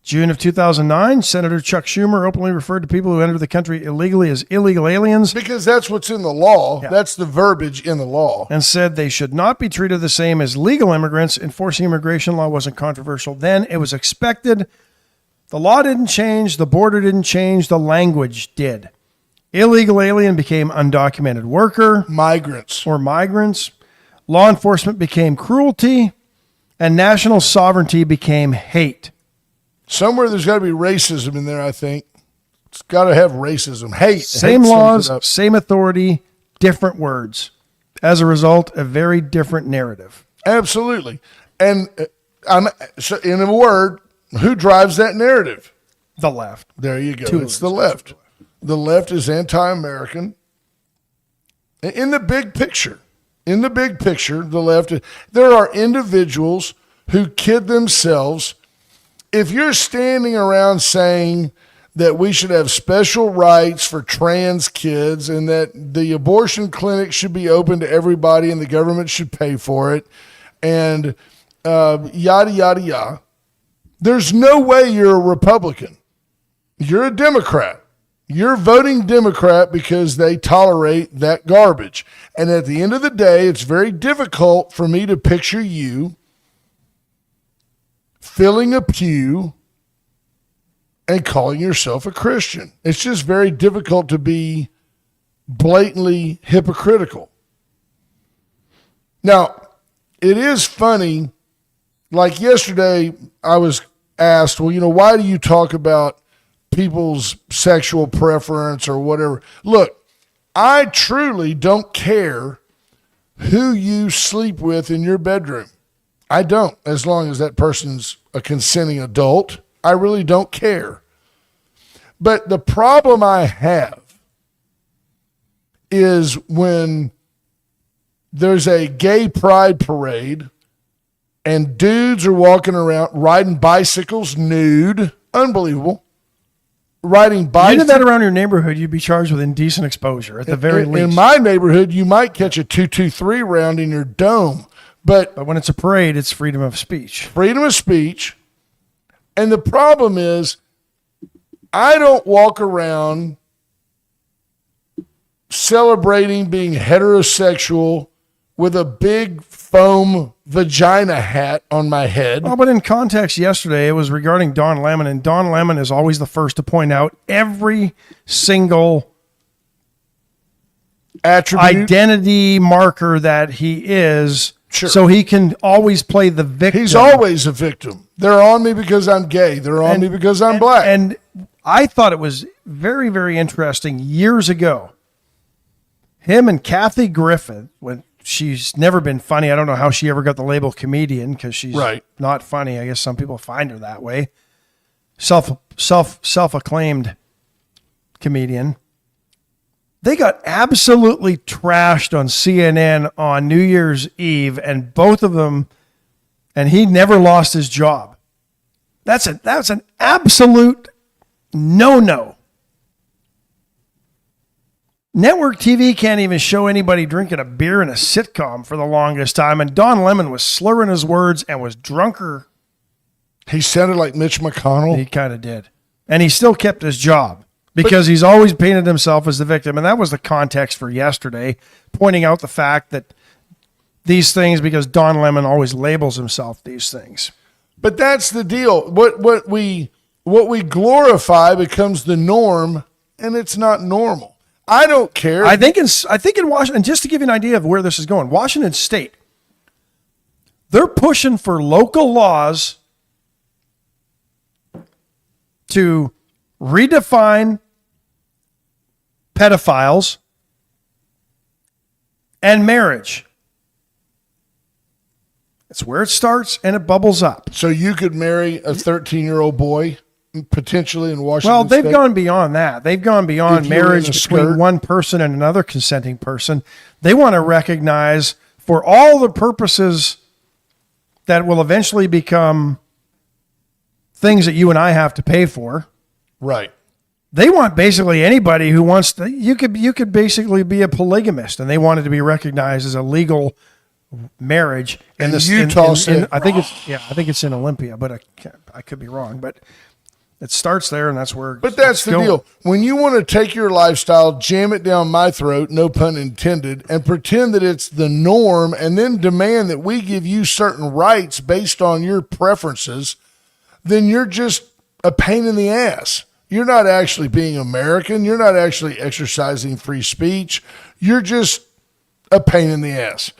June of 2009, Senator Chuck Schumer openly referred to people who enter the country illegally as illegal aliens Because that's what's in the law. Yeah. That's the verbiage in the law. and said they should not be treated the same as legal immigrants. Enforcing immigration law wasn't controversial then. It was expected. The law didn't change. The border didn't change. The language did. Illegal alien became undocumented worker Migrants. or migrants. Law enforcement became cruelty, and national sovereignty became hate. Somewhere there's got to be racism in there, I think. It's got to have racism. Hate. Same Hate sums laws, it up. same authority, different words. As a result, a very different narrative. Absolutely. And so in a word, who drives that narrative? The left. There you go. Two It's the words. left. The left is anti-American. In the big picture, the left, there are individuals who kid themselves. If you're standing around saying that we should have special rights for trans kids and that the abortion clinic should be open to everybody and the government should pay for it and yada, yada, yada, there's no way you're a Republican. You're a Democrat. You're voting Democrat because they tolerate that garbage. And at the end of the day, it's very difficult for me to picture you filling a pew and calling yourself a Christian. It's just very difficult to be blatantly hypocritical. Now, it is funny. Like yesterday, I was asked, well, why do you talk about people's sexual preference or whatever? Look, I truly don't care who you sleep with in your bedroom. I don't, as long as that person's a consenting adult. I really don't care. But the problem I have is when there's a gay pride parade and dudes are walking around riding bicycles nude, unbelievable, riding If you bicycles. did that around your neighborhood, you'd be charged with indecent exposure at the very least. In my neighborhood, you might catch a 223 round in your dome, but But when it's a parade, it's freedom of speech. freedom of speech. And the problem is, I don't walk around celebrating being heterosexual with a big foam vagina hat on my head. Oh, but in context yesterday, it was regarding Don Lemon, and Don Lemon is always the first to point out every single Attribute. identity marker that he is, Sure. so he can always play the victim. He's always a victim. They're on me because I'm gay. They're on me because I'm black. And I thought it was very, very interesting years ago. Him and Kathy Griffin, when she's never been funny. I don't know how she ever got the label comedian because she's Right. not funny. I guess some people find her that way. Self-acclaimed comedian. They got absolutely trashed on CNN on New Year's Eve, and both of them, and he never lost his job. That's an absolute no-no. Network TV can't even show anybody drinking a beer in a sitcom for the longest time, and Don Lemon was slurring his words and was drunker. He sounded like Mitch McConnell. He kind of did. And he still kept his job because he's always painted himself as the victim. And that was the context for yesterday, pointing out the fact that these things, because Don Lemon always labels himself these things. But that's the deal. What we glorify becomes the norm, and it's not normal. I don't care. I think in Washington, just to give you an idea of where this is going, Washington State, they're pushing for local laws to redefine pedophiles and marriage. It's where it starts and it bubbles up. So you could marry a 13-year-old boy potentially in Washington Well, they've State? gone beyond that. They've gone beyond If you were in marriage a between skirt? one person and another consenting person. They want to recognize, for all the purposes that will eventually become things that you and I have to pay for, Right. they want basically anybody who wants to. You could basically be a polygamist, and they want it to be recognized as a legal marriage. And this Utah said- I think it's in Olympia, but I could be wrong. But it starts there, and that's where. But that's it's the going. deal. When you want to take your lifestyle, jam it down my throat, no pun intended, and pretend that it's the norm, and then demand that we give you certain rights based on your preferences, then you're just a pain in the ass. You're not actually being American. You're not actually exercising free speech. You're just a pain in the ass.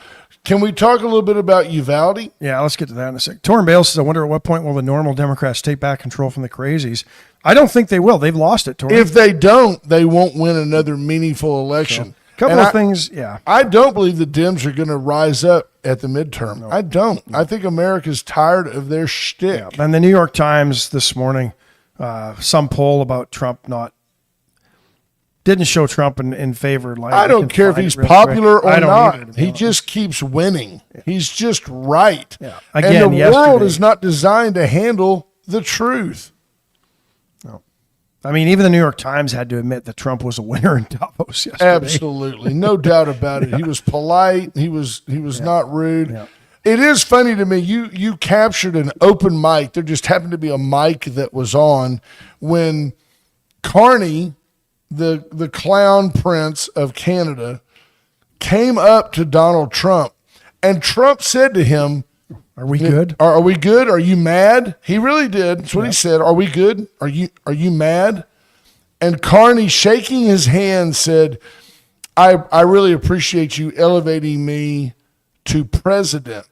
Can we talk a little bit about Uvalde? Yeah, let's get to that in a sec. Torrin Bale says, I wonder at what point will the normal Democrats take back control from the crazies? I don't think they will. They've lost it, Torrin. If they don't, they won't win another meaningful election. Couple And of things, yeah. I don't believe the Dems are going to rise up at the midterm. No. I don't. No. I think America's tired of their shtick. Yeah. And the New York Times this morning, some poll about Trump didn't show Trump in favor. Like, I don't care if he's popular or not. He just keeps winning. Yeah. He's just right. Yeah. Again, and the world is not designed to handle the truth. No. I mean, even the New York Times had to admit that Trump was a winner in Davos yesterday. Absolutely. No doubt about it. Yeah. He was polite. He was not rude. Yeah. It is funny to me. You captured an open mic. There just happened to be a mic that was on when Carney, the clown prince of Canada, came up to Donald Trump, and Trump said to him, "Are we good? Are we good? Are you mad?" He really did. That's what he said. "Are we good? Are you mad?" And Carney, shaking his hand, said, I really appreciate you elevating me to president."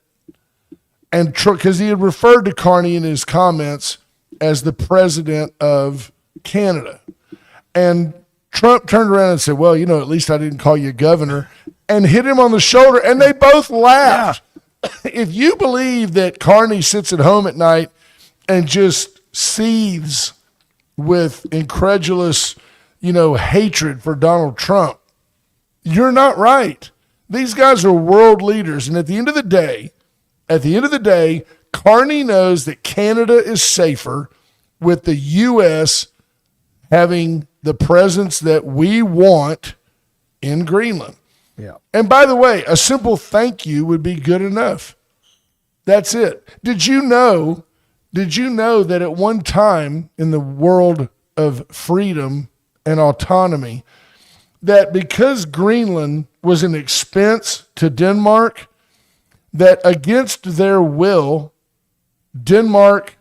And because he had referred to Carney in his comments as the president of Canada. And Trump turned around and said, "Well, at least I didn't call you governor," and hit him on the shoulder, and they both laughed. Yeah. If you believe that Carney sits at home at night and just seethes with incredulous, hatred for Donald Trump, you're not right. These guys are world leaders, and at the end of the day, Carney knows that Canada is safer with the U.S. having the presence that we want in Greenland. Yeah. And by the way, a simple thank you would be good enough. That's it. Did you know that at one time in the world of freedom and autonomy, that because Greenland was an expense to Denmark, that against their will, Denmark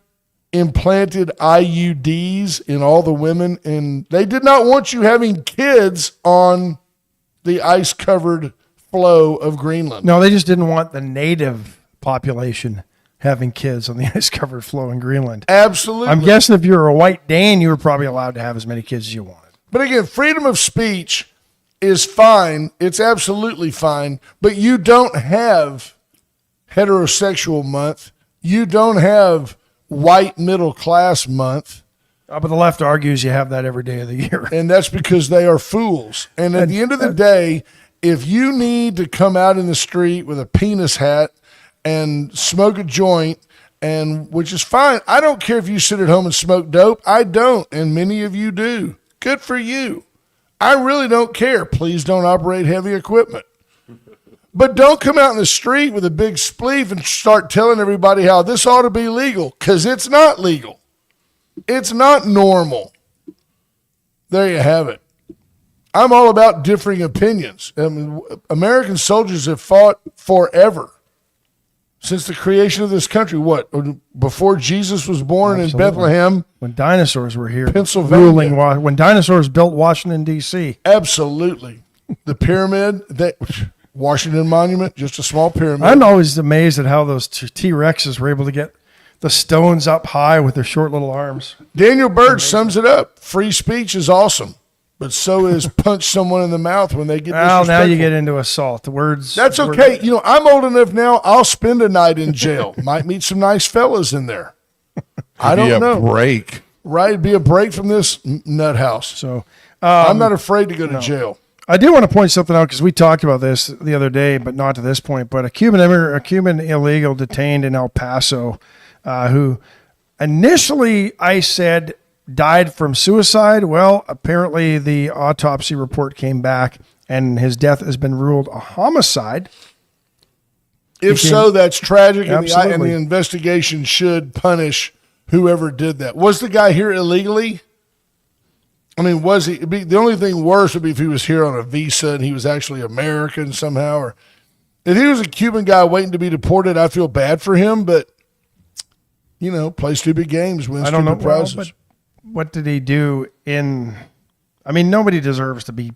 implanted IUDs in all the women, and they did not want you having kids on the ice-covered floe of Greenland. No, they just didn't want the native population having kids on the ice-covered floe in Greenland. Absolutely. I'm guessing if you were a white Dane, you were probably allowed to have as many kids as you wanted. But again, freedom of speech is fine. It's absolutely fine. But you don't have heterosexual month. You don't have white middle class month. But the left argues you have that every day of the year. And that's because they are fools. And at the end of the day, if you need to come out in the street with a penis hat and smoke a joint, and which is fine. I don't care if you sit at home and smoke dope. I don't, and many of you do. Good for you. I really don't care. Please don't operate heavy equipment. But don't come out in the street with a big spleef and start telling everybody how this ought to be legal, because it's not legal. It's not normal. There you have it. I'm all about differing opinions. I mean, American soldiers have fought forever since the creation of this country. What, before Jesus was born in Bethlehem? When dinosaurs were here. Pennsylvania. When dinosaurs built Washington, D.C. Absolutely. The pyramid, Washington Monument, just a small pyramid. I'm always amazed at how those T-Rexes were able to get the stones up high with their short little arms. Daniel Bird sums it up. Free speech is awesome, but so is punch someone in the mouth when they get Well, disrespectful. now you get into assault. The words. That's okay. You know, I'm old enough now. I'll spend a night in jail. Might meet some nice fellas in there. I Be a don't know. break. Right? It'd be a break from this nut house. So I'm not afraid to go to jail. I do want to point something out because we talked about this the other day, but not to this point. But a Cuban illegal detained in El Paso, who initially I said died from suicide. Well, apparently the autopsy report came back, and his death has been ruled a homicide. If so, that's tragic, and the Absolutely. investigation should punish whoever did that. Was the guy here illegally? I mean, was he? The only thing worse would be if he was here on a visa and he was actually American somehow. Or if he was a Cuban guy waiting to be deported, I feel bad for him. But, you know, play stupid games, win I don't know. stupid prizes. Well, but what did he do in? I mean, nobody deserves to be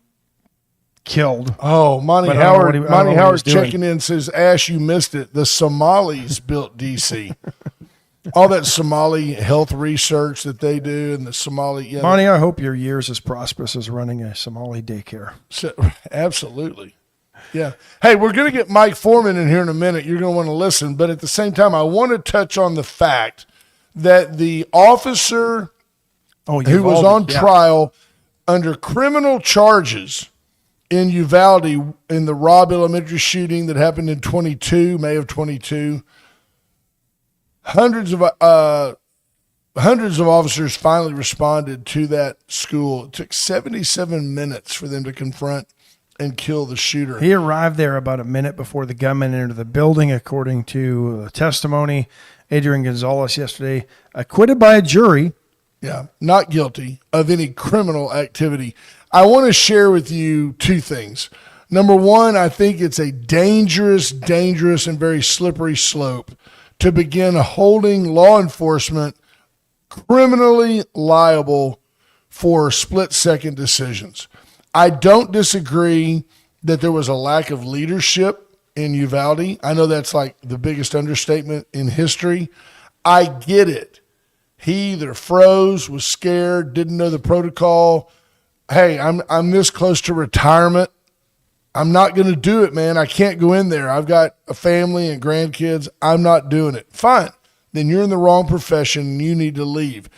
killed. Oh, Monty But I don't know Howard. what he- I don't know Monty what he Howard was doing. checking in says, "Ash, you missed it. The Somalis built DC. All that Somali health research that they do, and the Somali. Yeah, Monty, I hope your year's as prosperous as running a Somali daycare. absolutely. Yeah. Hey, we're going to get Mike Foreman in here in a minute. You're going to want to listen, but at the same time, I want to touch on the fact that the officer Oh, who was Uvalde, on yeah. trial under criminal charges in Uvalde in the Robb Elementary shooting that happened in May of 22. Hundreds of officers finally responded to that school. It took 77 minutes for them to confront and kill the shooter. He arrived there about a minute before the gunman entered the building, according to the testimony. Adrian Gonzalez yesterday acquitted by a jury. Yeah, not guilty of any criminal activity. I want to share with you two things. Number one, I think it's a dangerous, and very slippery slope to begin holding law enforcement criminally liable for split-second decisions. I don't disagree that there was a lack of leadership in Uvalde. I know that's like the biggest understatement in history. I get it. He either froze, was scared, didn't know the protocol. Hey, I'm this close to retirement. I'm not going to do it, man. I can't go in there. I've got a family and grandkids. I'm not doing it. Fine. Then you're in the wrong profession and you need to leave.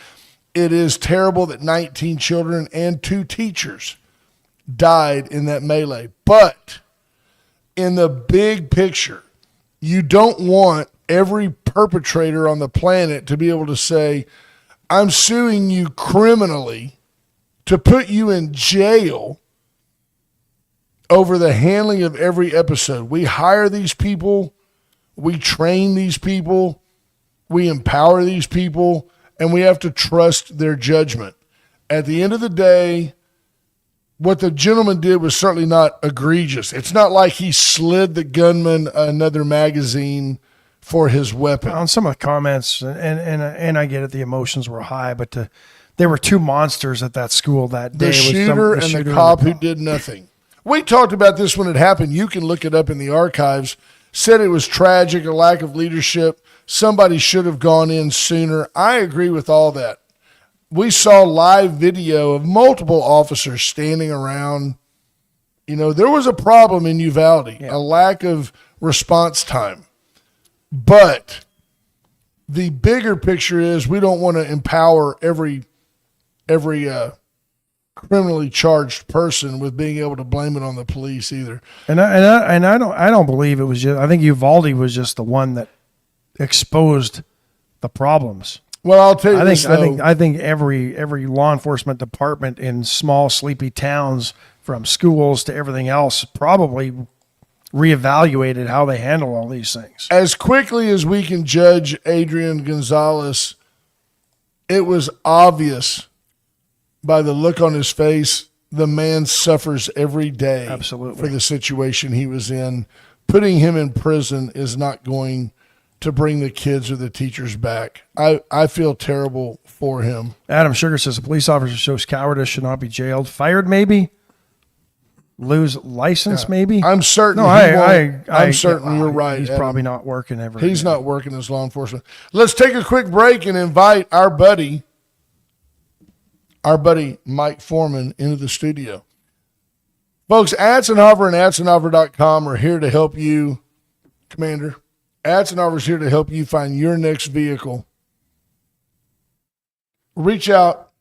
It is terrible that 19 children and 2 teachers died in that melee. But in the big picture, you don't want every perpetrator on the planet to be able to say, I'm suing you criminally to put you in jail over the handling of every episode. We hire these people, we train these people, we empower these people, and we have to trust their judgment. At the end of the day, what the gentleman did was certainly not egregious. It's not like he slid the gunman another magazine for his weapon. On some of the comments, and I get it, the emotions were high, but there were 2 monsters at that school that day. The shooter and the cop who did nothing. We talked about this when it happened. You can look it up in the archives. Said it was tragic, a lack of leadership. Somebody should have gone in sooner. I agree with all that. We saw live video of multiple officers standing around. You know, there was a problem in Uvalde, a lack of response time. But the bigger picture is we don't want to empower every criminally charged person with being able to blame it on the police either. And I don't believe it was just. I think Uvalde was just the one that exposed the problems. Well, I'll tell you I think every law enforcement department in small sleepy towns, from schools to everything else, probably reevaluated how they handle all these things. As quickly as we can judge Adrian Gonzalez, it was obvious by the look on his face, the man suffers every day. Absolutely. For the situation he was in. Putting him in prison is not going to bring the kids or the teachers back. I feel terrible for him. Adam Sugar says a police officer shows cowardice, should not be jailed. Fired, maybe? lose license, maybe. I'm certain. No, I'm certain you're right. He's Adam. probably not working ever. He's not working as law enforcement. Let's take a quick break and invite our buddy Mike Foreman into the studio. Folks, Atzenhover and Atzenhover.com are here to help you, Commander. Atzenhover is here to help you find your next vehicle. Reach out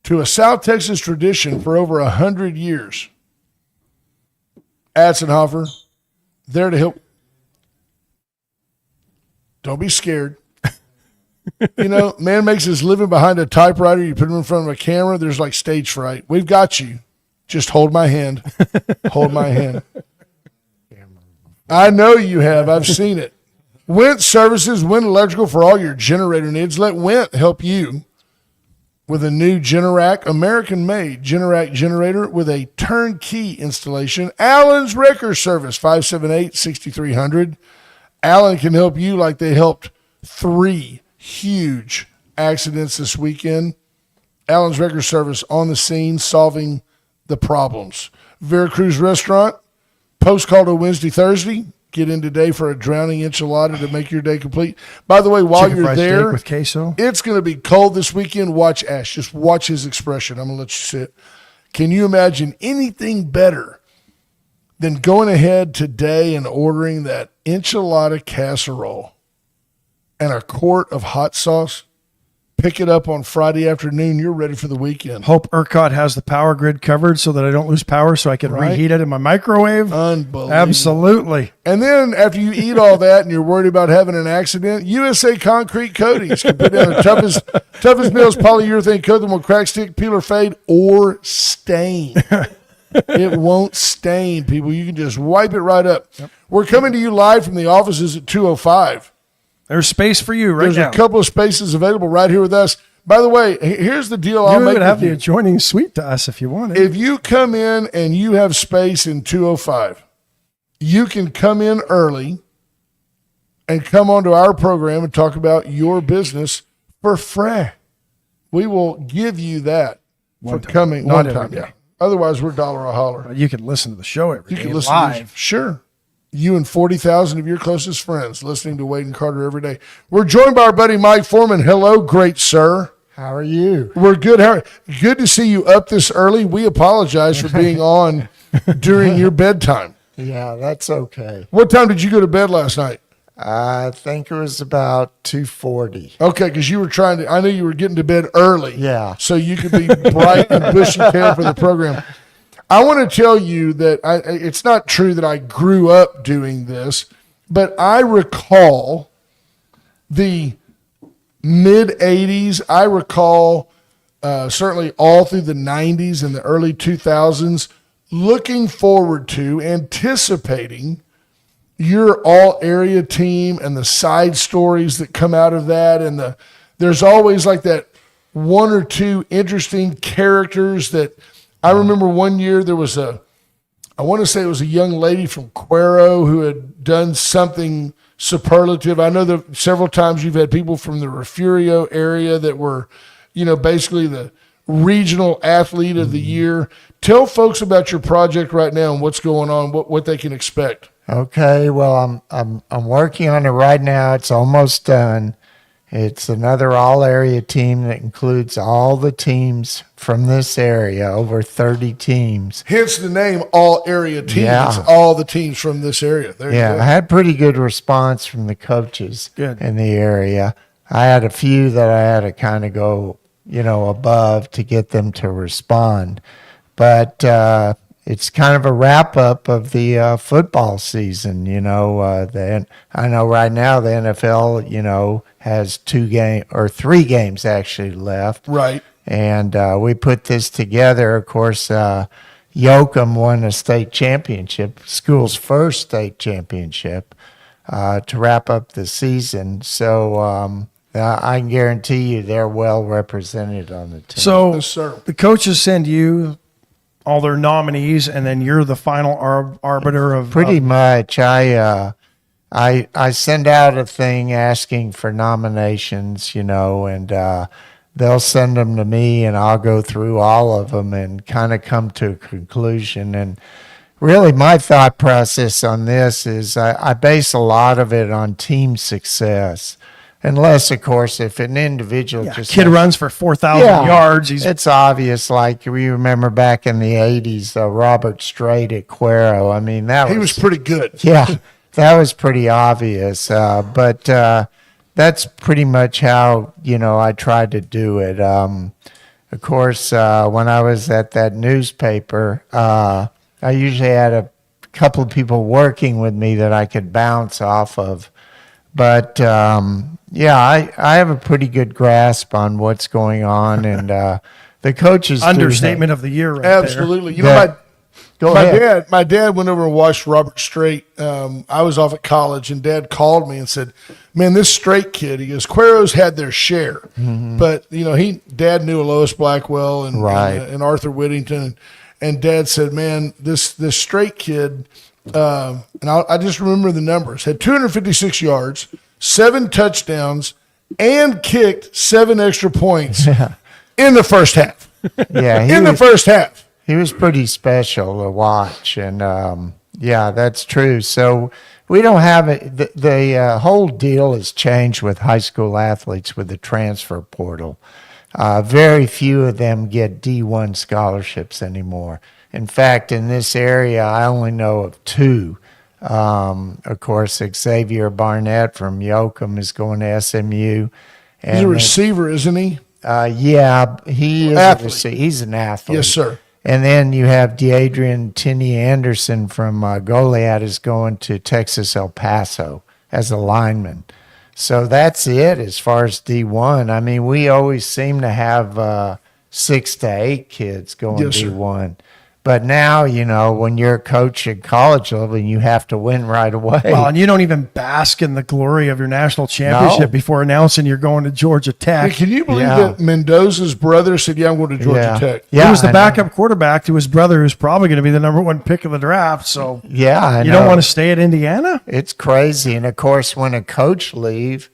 to a South Texas tradition for over 100 years. Atzenhover, there to help. Don't be scared. You know, man makes his living behind a typewriter. You put him in front of a camera, there's like stage fright. We've got you. Just hold my hand. Hold my hand. I know you have. I've seen it. Wint Services, Wint Electrical for all your generator needs. Let Wint help you with a new Generac, American-made Generac generator with a turnkey installation. Allen's Wrecker Service, 578-6300. Allen can help you like they helped 3 huge accidents this weekend. Allen's Wrecker Service on the scene, solving the problems. Veracruz Restaurant, post call to Wednesday, Thursday. Get in today for a drowning enchilada to make your day complete. By the way, while Chicken you're fried there, steak with queso. it's going to be cold this weekend. Watch Ash. Just watch his expression. I'm going to let you sit. Can you imagine anything better than going ahead today and ordering that enchilada casserole and a quart of hot sauce? Pick it up on Friday afternoon. You're ready for the weekend. Hope ERCOT has the power grid covered so that I don't lose power so I can Right. reheat it in my microwave. Unbelievable. Absolutely. And then after you eat all that and you're worried about having an accident, USA Concrete Coatings can put down the toughest meals polyurethane coat that will crack, stick, peel, or fade, or stain. It won't stain, people. You can just wipe it right up. Yep. We're coming to you live from the offices at 205. There's space for you right There's now. a couple of spaces available right here with us. By the way, here's the deal I'll You make would have with the you. adjoining suite to us if you wanted. If you come in and you have space in 205, you can come in early and come onto our program and talk about your business for free. We will give you that for coming Not one every time. day. Yeah. Otherwise, we're dollar a holler. You can listen to the show every You day can listen live. to this. Sure. You and 40,000 of your closest friends listening to Wade and Carter every day. We're joined by our buddy Mike Foreman. Hello, great sir. How are you? We're good. Good to see you up this early. We apologize for being on during your bedtime. Yeah, that's okay. What time did you go to bed last night? I think it was about 2:40. Okay, because you were I knew you were getting to bed early. Yeah. So you could be bright and bushy-tailed for the program. I want to tell you that it's not true that I grew up doing this, but I recall the mid-'80s. I recall certainly all through the 90s and the early 2000s looking forward to, anticipating your all-area team and the side stories that come out of that. And there's always like that one or two interesting characters that I remember one year there was I want to say it was a young lady from Cuero who had done something superlative. I know that several times you've had people from the Refugio area that were, basically the regional athlete of the year. Tell folks about your project right now and what's going on, what they can expect. Okay, well, I'm working on it right now. It's almost done. It's another all-area team that includes all the teams from this area, over 30 teams. Hence the name All Area Team. Yeah. It's all the teams from this area. There you Yeah, go. I had pretty good response from the coaches in the area. I had a few that I had to kind of go, above to get them to respond. But it's kind of a wrap-up of the football season, Then I know right now the NFL, has 3 games actually left. Right. And we put this together. Of course, Yoakum won a state championship, school's first state championship, to wrap up the season. So I can guarantee you they're well represented on the team. So Yes, sir. the coaches send you all their nominees, and then you're the final arbiter of Pretty much. I send out a thing asking for nominations, and they'll send them to me, and I'll go through all of them and kind of come to a conclusion. And really, my thought process on this is I base a lot of it on team success. Unless, of course, if an individual kid runs for 4,000 yards, it's obvious. Like we remember back in the 80s, Robert Strait at Cuero. I mean, he was pretty good. Yeah, that was pretty obvious. But that's pretty much how, I tried to do it. Of course, when I was at that newspaper, I usually had a couple of people working with me that I could bounce off of. But I have a pretty good grasp on what's going on, and the coaches. Understatement of the year, right Absolutely. there. My dad went over and watched Robert Strait. I was off at college, and Dad called me and said, "Man, this Strait kid," he goes, "Cuero's had their share, but Dad knew Lois Blackwell and Arthur Whittington, and Dad said, man, this Strait kid." And I just remember the numbers. Had 256 yards, 7 touchdowns, and kicked 7 extra points in the first half. Yeah, the first half. He was pretty special to watch, and that's true. So we don't have it. The whole deal has changed with high school athletes with the transfer portal. Very few of them get D1 scholarships anymore. In fact, in this area, I only know of 2. Of course, Xavier Barnett from Yoakum is going to SMU. And he's a receiver, isn't he? Yeah, he is a receiver. He's an athlete. Yes, sir. And then you have DeAdrian Tinney Anderson from Goliad is going to Texas El Paso as a lineman. So that's it as far as D1. I mean, we always seem to have 6 to 8 kids going D1. But now, when you're a coach at college level, you have to win right away. Well, and you don't even bask in the glory of your national championship before announcing you're going to Georgia Tech. Hey, can you believe that Mendoza's brother said, I'm going to Georgia Tech? Yeah, he was the backup quarterback to his brother, who's probably going to be the number 1 pick of the draft. So you don't want to stay at Indiana? It's crazy. And, of course, when a coach leaves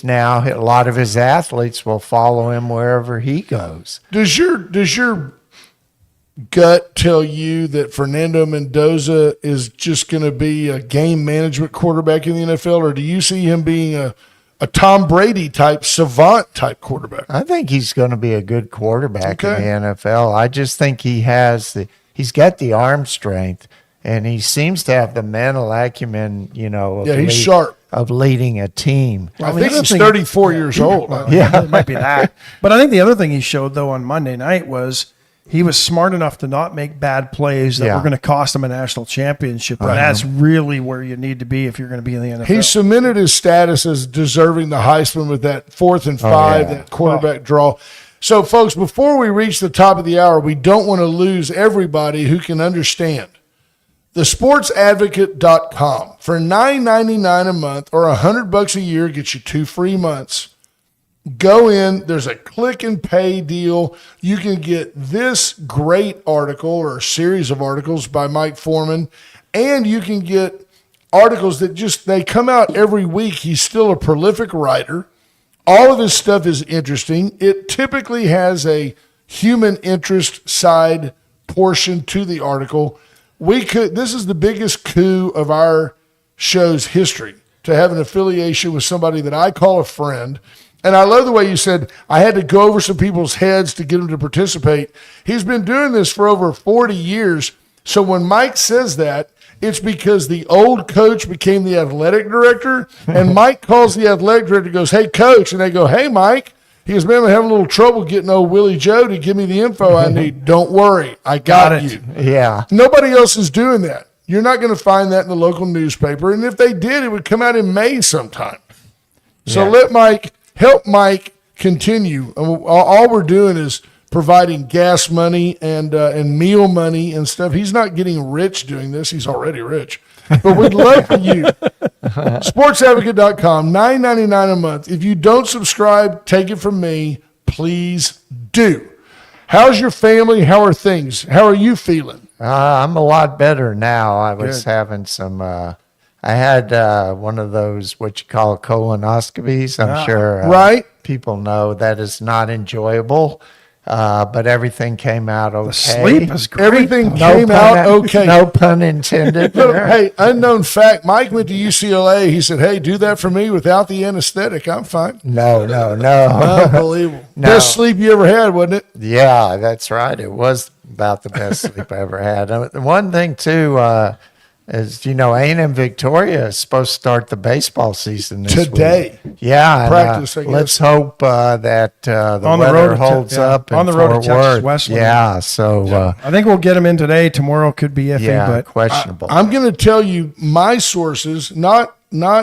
now, a lot of his athletes will follow him wherever he goes. Does your gut tell you that Fernando Mendoza is just going to be a game management quarterback in the NFL, or do you see him being a Tom Brady type, savant type quarterback? I think he's going to be a good quarterback in the NFL. I just think he's got the arm strength, and he seems to have the mental acumen, he's sharp. Of leading a team. I think he's 34 years old. It might be that. But I think the other thing he showed, though, on Monday night was he was smart enough to not make bad plays that were going to cost him a national championship. And that's really where you need to be if you're going to be in the NFL. He cemented his status as deserving the Heisman with that 4th and 5, that quarterback draw. So, folks, before we reach the top of the hour, we don't want to lose everybody who can understand. TheSportsAdvocate.com for $9.99 a month or $100 a year gets you 2 free months. Go in. There's a click and pay deal. You can get this great article or a series of articles by Mike Foreman, and you can get articles that they come out every week. He's still a prolific writer. All of his stuff is interesting. It typically has a human interest side portion to the article. This is the biggest coup of our show's history, to have an affiliation with somebody that I call a friend. And I love the way you said, I had to go over some people's heads to get them to participate. He's been doing this for over 40 years. So when Mike says that, it's because the old coach became the athletic director, and Mike calls the athletic director and goes, hey, coach. And they go, hey, Mike. He goes, man, I'm having a little trouble getting old Willie Joe to give me the info I need. Don't worry. I got you. Yeah. Nobody else is doing that. You're not going to find that in the local newspaper. And if they did, it would come out in May sometime. So help Mike continue. All we're doing is providing gas money and meal money and stuff. He's not getting rich doing this. He's already rich. But we'd love for you. SportsAdvocate.com, $9.99 a month. If you don't subscribe, take it from me. Please do. How's your family? How are things? How are you feeling? I'm a lot better now. I was having some I had one of those, what you call colonoscopies, I'm sure. Right. people know that is not enjoyable. But everything came out okay. The sleep is great. Everything came out okay. No pun intended. Look, hey, unknown fact, Mike went to UCLA. He said, hey, do that for me without the anesthetic. I'm fine. No. Unbelievable. No. Best sleep you ever had, wasn't it? Yeah, that's right. It was about the best sleep I ever had. One thing, too, is, A&M Victoria is supposed to start the baseball season this Today. week. Yeah. Practice, I guess. Let's hope that the On the weather road to holds up. on in the road to Fort Texas Worth. Westland. Yeah, so I think we'll get him in today. Tomorrow could be iffy, but questionable. I'm going to tell you my sources, not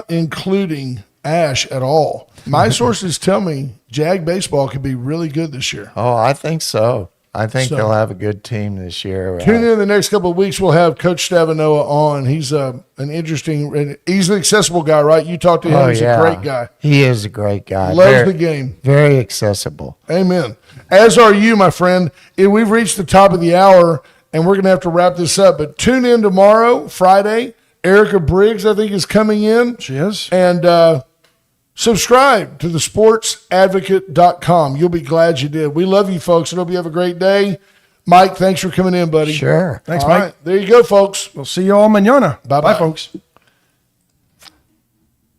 including Ash at all. My sources tell me Jag baseball could be really good this year. Oh, I think so. I think So- they'll have a good team this year. Tune in the next couple of weeks. We'll have Coach Stavanoa on. He's an interesting and easily accessible guy, right? You talk to him. He's a great guy. He is a great guy. Loves the game. Very accessible. Amen. As are you, my friend. We've reached the top of the hour, and we're going to have to wrap this up. But tune in tomorrow, Friday. Erica Briggs, I think, is coming in. she is. And subscribe to thesportsadvocate.com. You'll be glad you did. We love you, folks, and hope you have a great day. Mike, thanks for coming in, buddy. Sure. Thanks, All Mike. right, there you go, folks. We'll see you all mañana. Bye-bye. Bye, folks.